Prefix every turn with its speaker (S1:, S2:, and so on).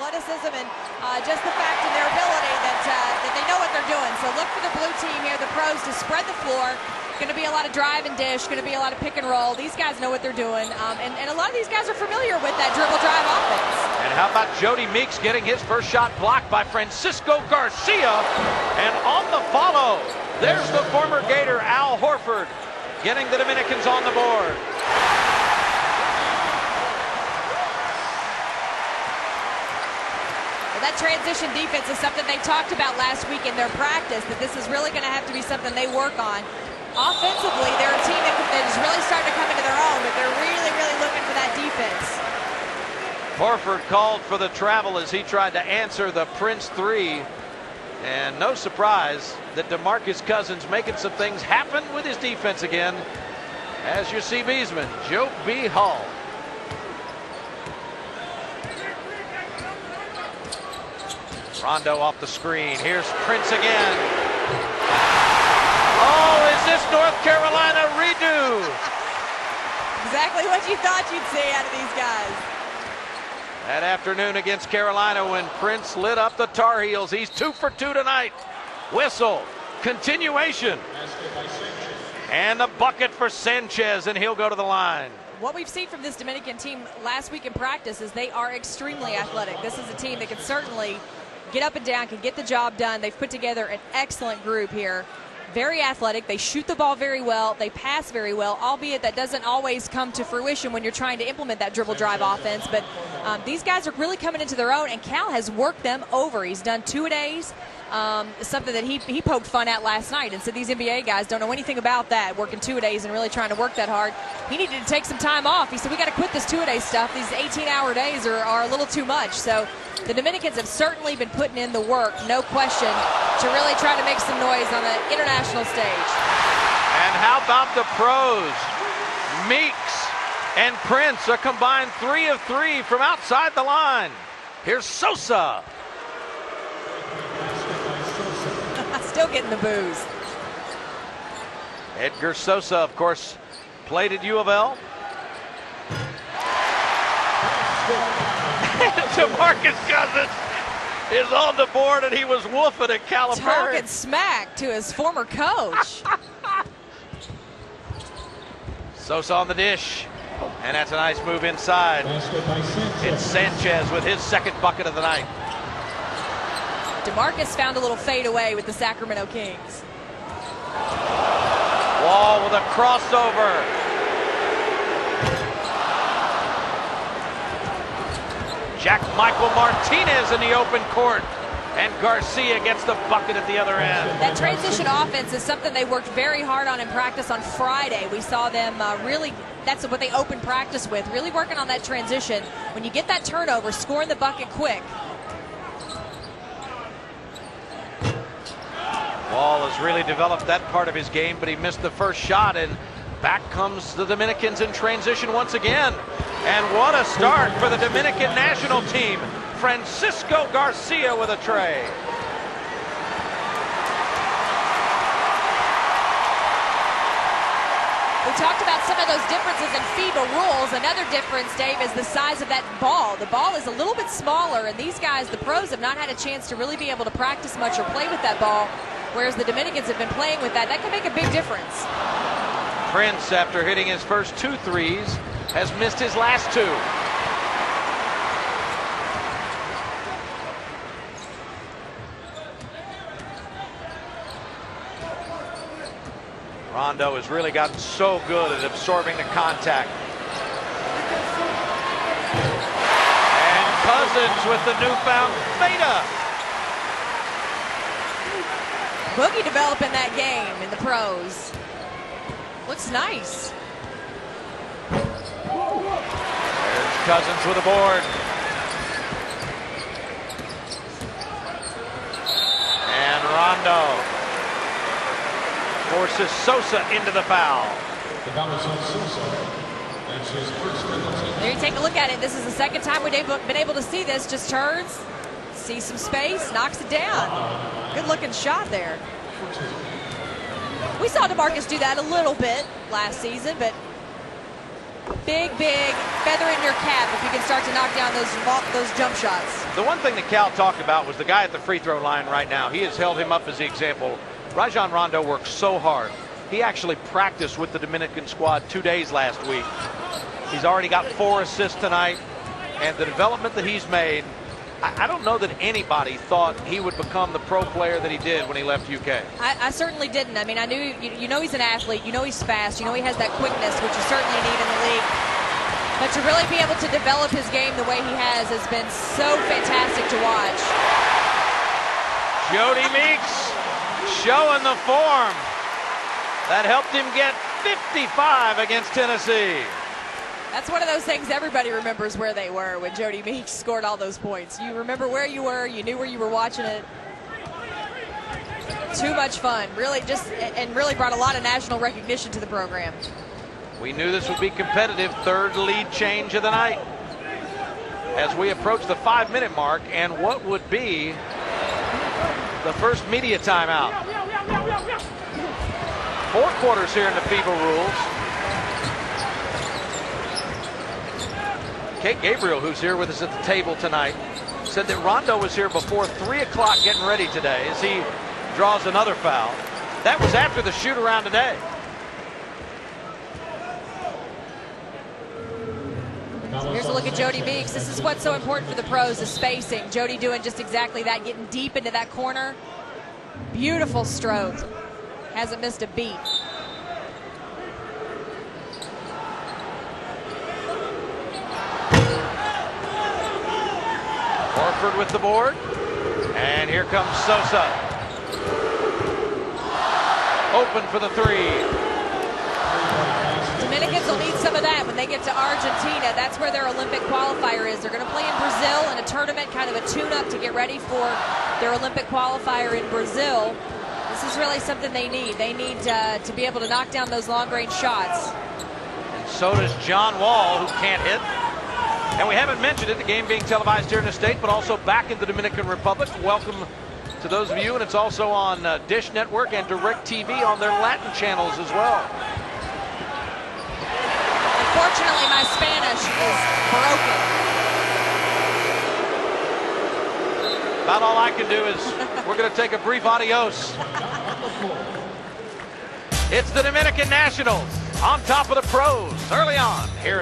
S1: athleticism and just the fact in their ability that they know what they're doing. So look for the blue team here, the pros, to spread the floor. Going to be a lot of drive and dish, going to be a lot of pick and roll. These guys know what they're doing, and a lot of these guys are familiar with that dribble drive offense.
S2: And how about Jody Meeks getting his first shot blocked by Francisco Garcia? And on the follow, there's the former Gator Al Horford getting the Dominicans on the board.
S1: Well, that transition defense is something they talked about last week in their practice, that this is really going to have to be something they work on. Offensively, they're a team that is really starting to come into their own, but they're really, really looking for that defense.
S2: Horford called for the travel as he tried to answer the Prince three. And no surprise that DeMarcus Cousins making some things happen with his defense again. As you see Beesman, Joe B. Hall. Rondo off the screen. Here's Prince again. Oh, is this North Carolina redo?
S1: Exactly what you thought you'd see out of these guys.
S2: That afternoon against Carolina when Prince lit up the Tar Heels. He's 2 for 2 tonight. Whistle, continuation. And a bucket for Sanchez, and he'll go to the line.
S1: What we've seen from this Dominican team last week in practice is they are extremely athletic. This is a team that can certainly get up and down, can get the job done. They've put together an excellent group here. Very athletic. They shoot the ball very well. They pass very well, albeit that doesn't always come to fruition when you're trying to implement that dribble drive offense. But these guys are really coming into their own, and Cal has worked them over. He's done two-a-days, something that he poked fun at last night and said these NBA guys don't know anything about that, working two-a-days and really trying to work that hard. He needed to take some time off. He said, we got to quit this two-a-day stuff. These 18-hour days are a little too much. So the Dominicans have certainly been putting in the work, no question, to really try to make some noise on the international stage.
S2: And how about the pros? Meeks and Prince, a combined 3 of 3 from outside the line. Here's Sosa.
S1: Still getting the boos.
S2: Edgar Sosa, of course, played at U of L. DeMarcus Cousins is on the board, and he was woofing at Calipari.
S1: Talking smack to his former coach.
S2: Sosa on the dish, and that's a nice move inside. It's Sanchez with his second bucket of the night.
S1: DeMarcus found a little fade away with the Sacramento Kings.
S2: Wall with a crossover. Jack Michael Martinez in the open court, and Garcia gets the bucket at the other end.
S1: That transition offense is something they worked very hard on in practice on Friday. We saw them really, that's what they opened practice with, really working on that transition. When you get that turnover, scoring the bucket quick.
S2: Wall has really developed that part of his game, but he missed the first shot, and back comes the Dominicans in transition once again. And what a start for the Dominican national team. Francisco Garcia with a tray.
S1: We talked about some of those differences in FIBA rules. Another difference, Dave, is the size of that ball. The ball is a little bit smaller, and these guys, the pros, have not had a chance to really be able to practice much or play with that ball, whereas the Dominicans have been playing with that. That can make a big difference.
S2: Prince, after hitting his first 2 threes, has missed his last 2. Rondo has really gotten so good at absorbing the contact. And Cousins with the newfound theta.
S1: Boogie developing that game in the pros. Looks nice.
S2: There's Cousins with a board. And Rondo forces Sosa into the foul.
S1: There you take a look at it. This is the second time we've been able to see this. Just turns, sees some space, knocks it down. Good looking shot there. We saw DeMarcus do that a little bit last season, but big feather in your cap if you can start to knock down those jump shots.
S2: The one thing that Cal talked about was the guy at the free throw line right now. He has held him up as the example. Rajon Rondo works so hard. He actually practiced with the Dominican squad 2 days last week. He's already got 4 assists tonight, and the development that he's made, I don't know that anybody thought he would become the pro player that he did when he left UK.
S1: I certainly didn't. I mean, I knew, you know he's an athlete, you know he's fast, you know he has that quickness, which you certainly need in the league. But to really be able to develop his game the way he has been so fantastic to watch.
S2: Jody Meeks showing the form. That helped him get 55 against Tennessee.
S1: That's one of those things everybody remembers where they were when Jody Meeks scored all those points. You remember where you were, you knew where you were watching it. Too much fun, really really brought a lot of national recognition to the program.
S2: We knew this would be competitive. 3rd lead change of the night as we approach the 5-minute mark and what would be the first media timeout. 4 quarters here in the FIBA rules. Kate Gabriel, who's here with us at the table tonight, said that Rondo was here before 3 o'clock getting ready today as he draws another foul. That was after the shoot around today.
S1: Here's a look at Jody Meeks. This is what's so important for the pros, is spacing. Jody doing just exactly that, getting deep into that corner. Beautiful stroke. Hasn't missed a beat.
S2: Horford with the board. And here comes Sosa. Open for the 3.
S1: Dominicans will need some of that when they get to Argentina. That's where their Olympic qualifier is. They're going to play in Brazil in a tournament, kind of a tune-up to get ready for their Olympic qualifier in Brazil. This is really something they need. They need to be able to knock down those long-range shots.
S2: And so does John Wall, who can't hit. And we haven't mentioned it, the game being televised here in the state, but also back in the Dominican Republic. Welcome to those of you, and it's also on Dish Network and DirecTV on their Latin channels as well.
S1: Unfortunately, my Spanish is broken.
S2: About all I can do is we're going to take a brief adios. It's the Dominican Nationals on top of the pros early on here.